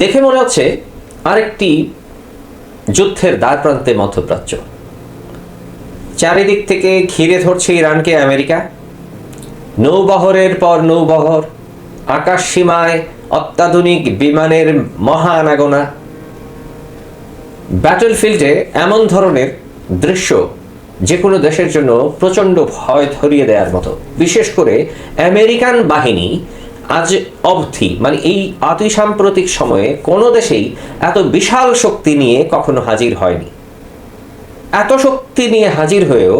দেখে মনে হচ্ছে আরেকটি যুদ্ধের দ্বারপ্রান্তে মধ্যপ্রাচ্য। চারিদিক থেকে ঘিরে ধরছে ইরানকে আমেরিকা। নৌবহরের পর নৌবহর, আকাশ সীমায় অত্যাধুনিক বিমানের মহা আনাগোনা। ব্যাটলফিল্ডে এমন ধরনের দৃশ্য যে কোনো দেশের জন্য প্রচণ্ড ভয় ধরিয়ে দেওয়ার মতো। বিশেষ করে আমেরিকান বাহিনী আজ অবধি, মানে এই অতি সাম্প্রতিক সময়ে কোনো দেশেই এত বিশাল শক্তি নিয়ে কখনো হাজির হয়নি। এত শক্তি নিয়ে হাজির হয়েও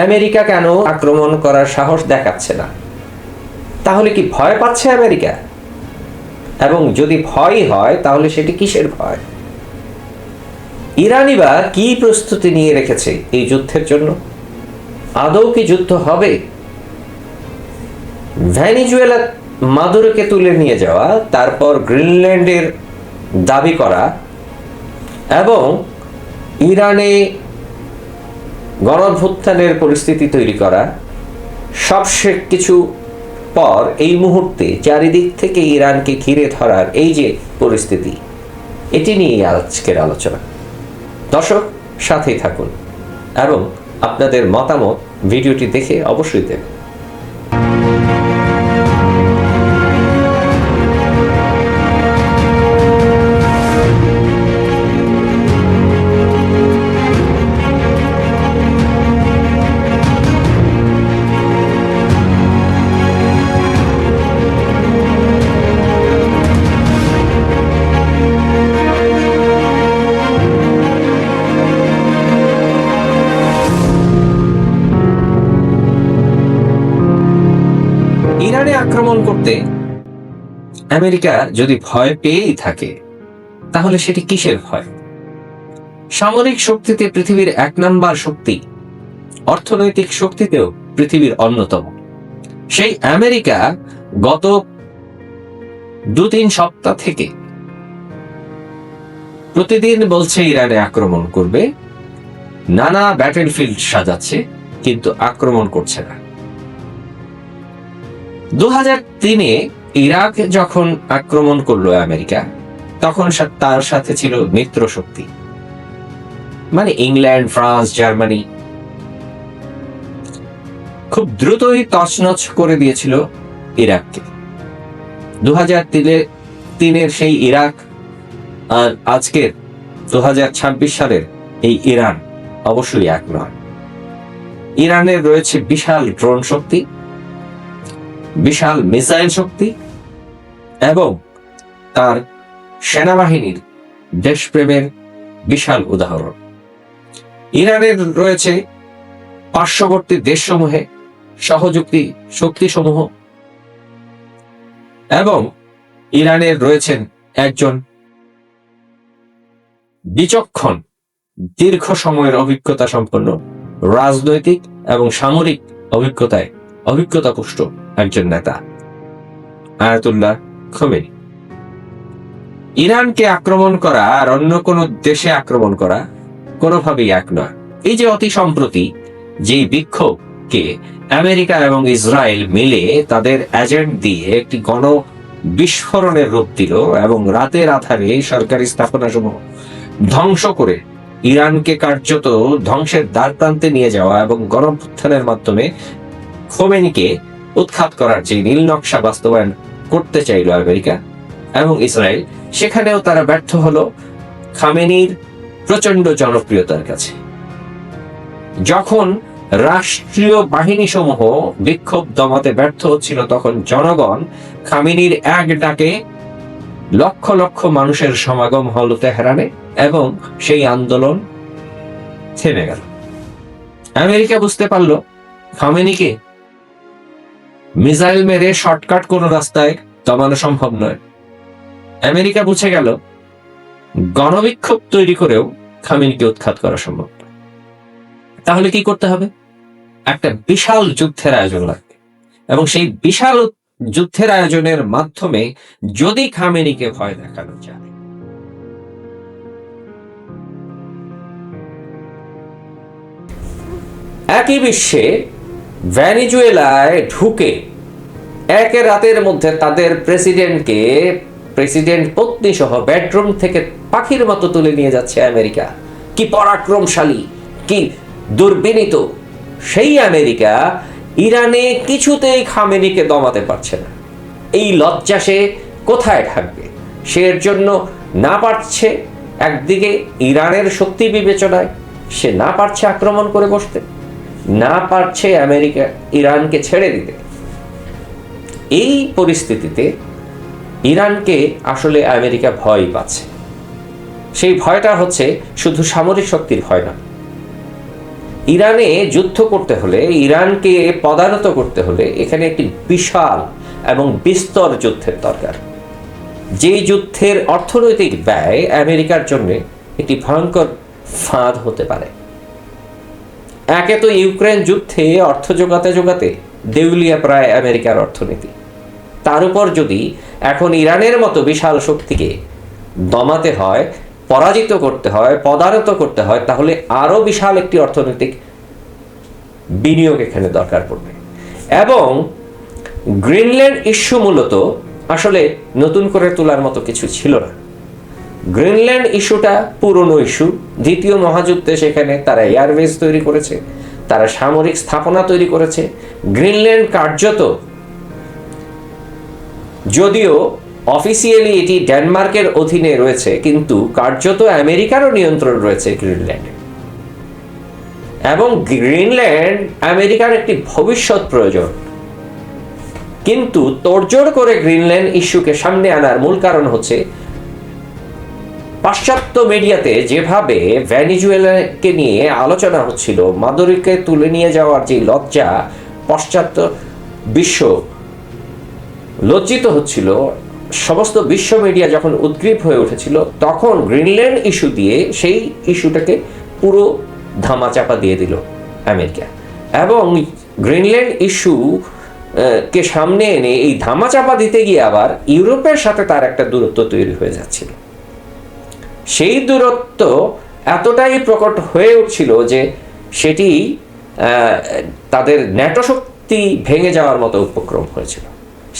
আমেরিকা কেন আক্রমণ করার সাহস দেখাচ্ছে না? তাহলে কি ভয় পাচ্ছে আমেরিকা? এবং যদি ভয় হয় তাহলে সেটি কিসের ভয়? ইরানি বা কি প্রস্তুতি নিয়ে রেখেছে এই যুদ্ধের জন্য? আদৌ কি যুদ্ধ হবে? ভেনিজুয়েলা মাদুরোকে তুলে নিয়ে যাওয়া, তারপর গ্রিনল্যান্ডের দাবি করা এবং ইরানে গণঅভ্যুত্থানের পরিস্থিতি তৈরি করা, সব কিছু পর এই মুহূর্তে চারিদিক থেকে ইরানকে ঘিরে ধরার এই যে পরিস্থিতি, এটি নিয়ে আজকের আলোচনা। দর্শক, সাথেই থাকুন এবং আপনাদের মতামত ভিডিওটি দেখে অবশ্যই দেবেন। ইরানে আক্রমণ করতে আমেরিকা যদি ভয় পেয়েই থাকে, তাহলে সেটি কিসের ভয়? সামরিক শক্তিতে পৃথিবীর 1 নাম্বার শক্তি, অর্থনৈতিক শক্তিতেও পৃথিবীর অন্যতম সেই আমেরিকা গত 2-3 সপ্তাহ থেকে প্রতিদিন বলছে ইরানে আক্রমণ করবে, নানা ব্যাটলফিল্ড সাজাচ্ছে, কিন্তু আক্রমণ করছে না। 2003-এ ইরাক যখন আক্রমণ করলো আমেরিকা, তখন তার সাথে ছিল মিত্র শক্তি, মানে ইংল্যান্ড, ফ্রান্স, জার্মানি। খুব দ্রুতই তছনছ করে দিয়েছিল ইরাককে। 2003-এর সেই ইরাক আর আজকের 2026 সালের এই ইরান অবশ্যই এক নয়। ইরানের রয়েছে বিশাল ড্রোন শক্তি, বিশাল মিসাইল শক্তি এবং তার সেনাবাহিনীর দেশপ্রেমের বিশাল উদাহরণ। ইরানের রয়েছে পার্শ্ববর্তী দেশসমূহে সহযোগী শক্তিসমূহ এবং ইরানের রয়েছেন একজন বিচক্ষণ, দীর্ঘ সময়ের অভিজ্ঞতা সম্পন্ন, রাজনৈতিক এবং সামরিক অভিজ্ঞতাপুষ্ট একজন নেতা, আয়াতুল্লাহ খোমেনি। ইরানকে আক্রমণ করা আর অন্য কোনো দেশে আক্রমণ করা কোনোভাবেই এক নয়। এই যে অতি সম্প্রতি যে বিক্ষোভকে আমেরিকা এবং ইসরায়েল মিলে তাদের এজেন্ট দিয়ে একটি গণ বিস্ফোরণের রূপ দিল এবং রাতের আধারে সরকারি স্থাপনাসমূহ ধ্বংস করে ইরানকে কার্যত ধ্বংসের দ্বারপ্রান্তে নিয়ে যাওয়া এবং গণঅভ্যুত্থানের মাধ্যমে খোমেনিকে উৎখাত করার যে নীল নকশা বাস্তবায়ন করতে চাইল আমেরিকা এবং ইসরায়েল, সেখানেও তারা ব্যর্থ হলো খামেনির প্রচন্ড জনপ্রিয়তার কাছে। যখন রাষ্ট্রীয় বাহিনী সমূহ বিক্ষোভ দমাতে ব্যর্থ হচ্ছিল, তখন জনগণ খামেনির এক ডাকে লক্ষ লক্ষ মানুষের সমাগম হলো তেহরানে এবং সেই আন্দোলন থেমে গেল। আমেরিকা বুঝতে পারল খামেনিকে মিসাইল মেরে শর্টকাট কোন রাস্তায় দমানো সম্ভব নয়। আমেরিকা বুঝে গেল গণবিক্ষোভ তৈরি করেও খামেনিকে উৎখাত করা সম্ভব। তাহলে কি করতে হবে? একটা বিশাল যুদ্ধের আয়োজন লাগবে এবং সেই বিশাল যুদ্ধের আয়োজনের মাধ্যমে যদি খামেনিকে ভয় দেখানো যায়, একই বিশ্বে ভেনিজুয়েলায় ঢুকে এক রাতের মধ্যে তাদের প্রেসিডেন্ট পত্নী সহ বেডরুম থেকে পাখির মতো তুলে নিয়ে যাচ্ছে আমেরিকা। কি পরাক্রমশালী, কি দুর্বিনীত সেই আমেরিকা ইরানে কিছুতেই খামেনিকে দমাতে পারছে না। এই লজ্জা সে কোথায় থাকবে? সে এর জন্য না পারছে একদিকে ইরানের শক্তি বিবেচনায়, সে না পারছে আক্রমণ করে বসতে, না পারছে আমেরিকা ইরানকে ছেড়ে দিতে। এই পরিস্থিতিতে ইরানকে আসলে আমেরিকা ভয় পাচ্ছে। সেই ভয়টা হচ্ছে শুধু সামরিক শক্তির ভয় না। ইরানে যুদ্ধ করতে হলে, ইরানকে পদানত করতে হলে এখানে একটি বিশাল এবং বিস্তর যুদ্ধের দরকার। যেই যুদ্ধের অর্থনৈতিক ব্যয় আমেরিকার জন্য একটি ভয়ঙ্কর ফাঁদ হতে পারে। একে তো ইউক্রেন যুদ্ধে অর্থ যোগাতে যোগাতে দেউলিয়া প্রায় আমেরিকার অর্থনীতি, তার উপর যদি এখন ইরানের মতো বিশাল শক্তিকে দমাতে হয়, পরাজিত করতে হয়, পদানত করতে হয়, তাহলে আরো বিশাল একটি অর্থনৈতিক বিনিয়োগ এখানে দরকার পড়বে। এবং গ্রিনল্যান্ড ইস্যু মূলত আসলে নতুন করে তোলার মতো কিছু ছিল না। গ্রিনল্যান্ড ইস্যুটা পুরনো ইস্যু। দ্বিতীয় মহাযুদ্ধে সেখানে তারা এয়ারবেস তৈরি করেছে, তারা সামরিক স্থাপনা তৈরি করেছে। গ্রিনল্যান্ড কার্যত, যদিও অফিসিয়ালি এটি ডেনমার্কের অধীনে রয়েছে, কিন্তু কার্যত আমেরিকারও নিয়ন্ত্রণ রয়েছে গ্রিনল্যান্ডে। এবং গ্রিনল্যান্ড আমেরিকার একটি ভবিষ্যৎ প্রয়োজন। কিন্তু তোড়জোড় করে গ্রিনল্যান্ড ইস্যুকে সামনে আনার মূল কারণ হচ্ছে পাশ্চাত্য মিডিয়াতে যেভাবে ভেনেজুয়েলাকে নিয়ে আলোচনা হচ্ছিল, মাদুরোকে তুলে নিয়ে যাওয়ার যে লজ্জা, পাশ্চাত্য বিশ্ব লজ্জিত হচ্ছিল, সমস্ত বিশ্ব মিডিয়া যখন উদ্গ্রীব হয়ে উঠেছিল, তখন গ্রিনল্যান্ড ইস্যু দিয়ে সেই ইস্যুটাকে পুরো ধামাচাপা দিয়ে দিল আমেরিকা। এবং গ্রিনল্যান্ড ইস্যু কে সামনে এনে এই ধামাচাপা দিতে গিয়ে আবার ইউরোপের সাথে তার একটা দূরত্ব তৈরি হয়ে যাচ্ছিল। সেই দূরত্ব এতটাই প্রকট হয়ে উঠছিল যে সেটি তাদের ন্যাটো শক্তি ভেঙে যাওয়ার মতো উপক্রম হয়েছিল।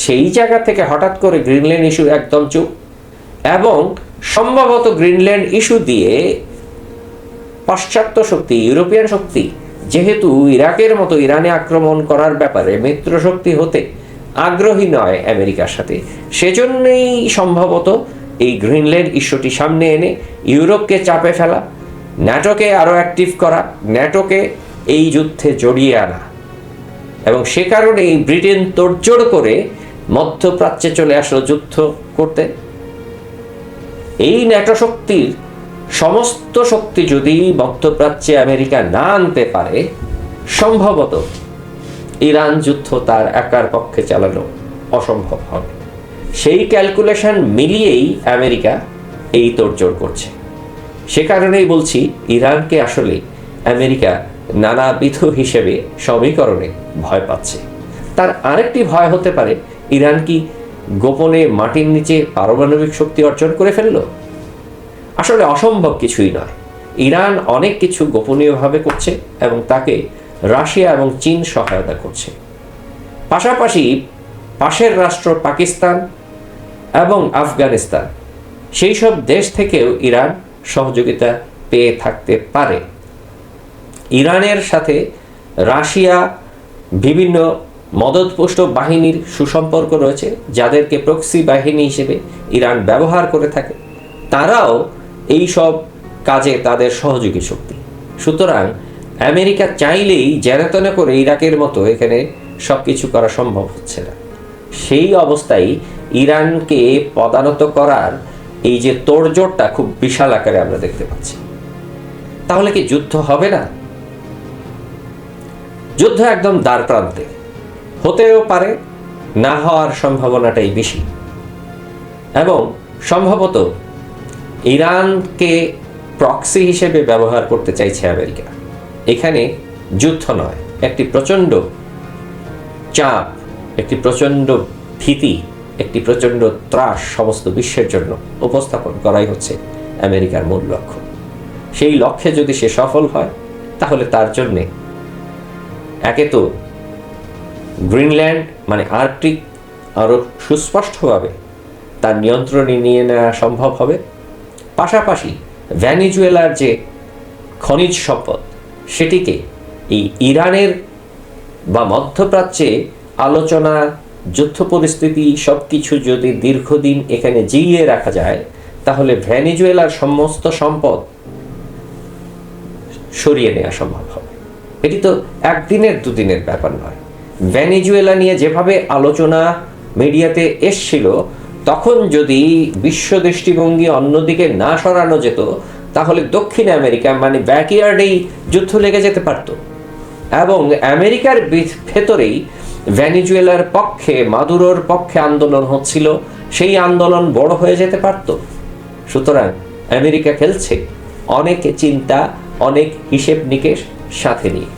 সেই জায়গা থেকে হঠাৎ করে গ্রিনল্যান্ড ইস্যু একদম চুপ। এবং সম্ভবত গ্রিনল্যান্ড ইস্যু দিয়ে পাশ্চাত্য শক্তি, ইউরোপিয়ান শক্তি, যেহেতু ইরাকের মতো ইরানে আক্রমণ করার ব্যাপারে মিত্র শক্তি হতে আগ্রহী নয় আমেরিকার সাথে, সেজন্যই সম্ভবত এই গ্রিনল্যান্ড ইস্যুটি সামনে এনে ইউরোপকে চাপে ফেলা, ন্যাটোকে আরো অ্যাক্টিভ করা, ন্যাটোকে এই যুদ্ধে জড়িয়ে আনা। এবং সে কারণেই ব্রিটেন তোড়জোড় করে মধ্যপ্রাচ্যে চলে আসলো যুদ্ধ করতে। এই ন্যাটো শক্তির সমস্ত শক্তি যদি মধ্যপ্রাচ্যে আমেরিকা না আনতে পারে, সম্ভবত ইরান যুদ্ধ তার একার পক্ষে চালানো অসম্ভব হবে। সেই ক্যালকুলেশন মিলিয়েই আমেরিকা এই তোড়জোড় করছে। সে কারণেই বলছি, ইরানকে আসলে আমেরিকা নানাবিধ হিসেবে সমীকরণে ভয় পাচ্ছে। তার আরেকটি ভয় হতে পারে, ইরান কি গোপনে মাটির নিচে পারমাণবিক শক্তি অর্জন করে ফেলল? আসলে অসম্ভব কিছুই নয়। ইরান অনেক কিছু গোপনীয়ভাবে করছে এবং তাকে রাশিয়া এবং চীন সহায়তা করছে। পাশাপাশি পাশের রাষ্ট্র পাকিস্তান এবং আফগানিস্তান, সেই সব দেশ থেকেও ইরান সহযোগিতা পেয়ে থাকতে পারে। ইরানের সাথে রাশিয়া বিভিন্ন মদতপুষ্ট বাহিনীর সুসম্পর্ক রয়েছে, যাদেরকে প্রক্সি বাহিনী হিসেবে ইরান ব্যবহার করে থাকে। তারাও এই সব কাজে তাদের সহযোগী শক্তি। সুতরাং আমেরিকা চাইলেই জেনাতনে করে ইরাকের মতো এখানে সব কিছু করা সম্ভব হচ্ছে না। সেই অবস্থায় ইরানকে পদানত করার এই যে তোড়জোড়টা খুব বিশাল আকারে আমরা দেখতে পাচ্ছি। তাহলে কি যুদ্ধ হবে না? যুদ্ধ একদম দ্বার প্রান্তে, হতেও পারে, না হওয়ার সম্ভাবনাটাই বেশি। এবং সম্ভবত ইরানকে প্রক্সি হিসেবে ব্যবহার করতে চাইছে আমেরিকা। এখানে যুদ্ধ নয়, একটি প্রচণ্ড চাপ, একটি প্রচণ্ড ভীতি, একটি প্রচণ্ড ত্রাস সমস্ত বিশ্বের জন্য উপস্থাপন করাই হচ্ছে আমেরিকার মূল লক্ষ্য। সেই লক্ষ্যে যদি সে সফল হয়, তাহলে তার জন্যে একে তো গ্রিনল্যান্ড মানে আর্কটিক আরও সুস্পষ্টভাবে তার নিয়ন্ত্রণে নিয়ে নেওয়া সম্ভব হবে। পাশাপাশি ভেনেজুয়েলার যে খনিজ সম্পদ, সেটিকে এই ইরানের বা মধ্যপ্রাচ্যে আলোচনা, যুদ্ধ পরিস্থিতি সব কিছু যদি দীর্ঘদিন এখানে জিইয়ে রাখা যায়, তাহলে ভেনেজুয়েলার সমস্ত সম্পদ সরিয়ে নেওয়া সম্ভব হবে। এটি তো একদিনের দুদিনের ব্যাপার নয়। ভেনেজুয়েলা নিয়ে যেভাবে আলোচনা মিডিয়াতে এসছিল, তখন যদি বিশ্ব দৃষ্টিভঙ্গি অন্যদিকে না সরানো যেত, তাহলে দক্ষিণ আমেরিকা মানে ব্যাকইয়ার্ডেই যুদ্ধ লেগে যেতে পারত, এবং আমেরিকার ভেতরেই ভেনেজুয়েলার পক্ষে, মাদুরোর পক্ষে আন্দোলন হচ্ছিল, সেই আন্দোলন বড় হয়ে যেতে পারত। সুতরাং আমেরিকা খেলছে অনেক চিন্তা, অনেক হিসেব নিকেশ সাথে নিয়ে।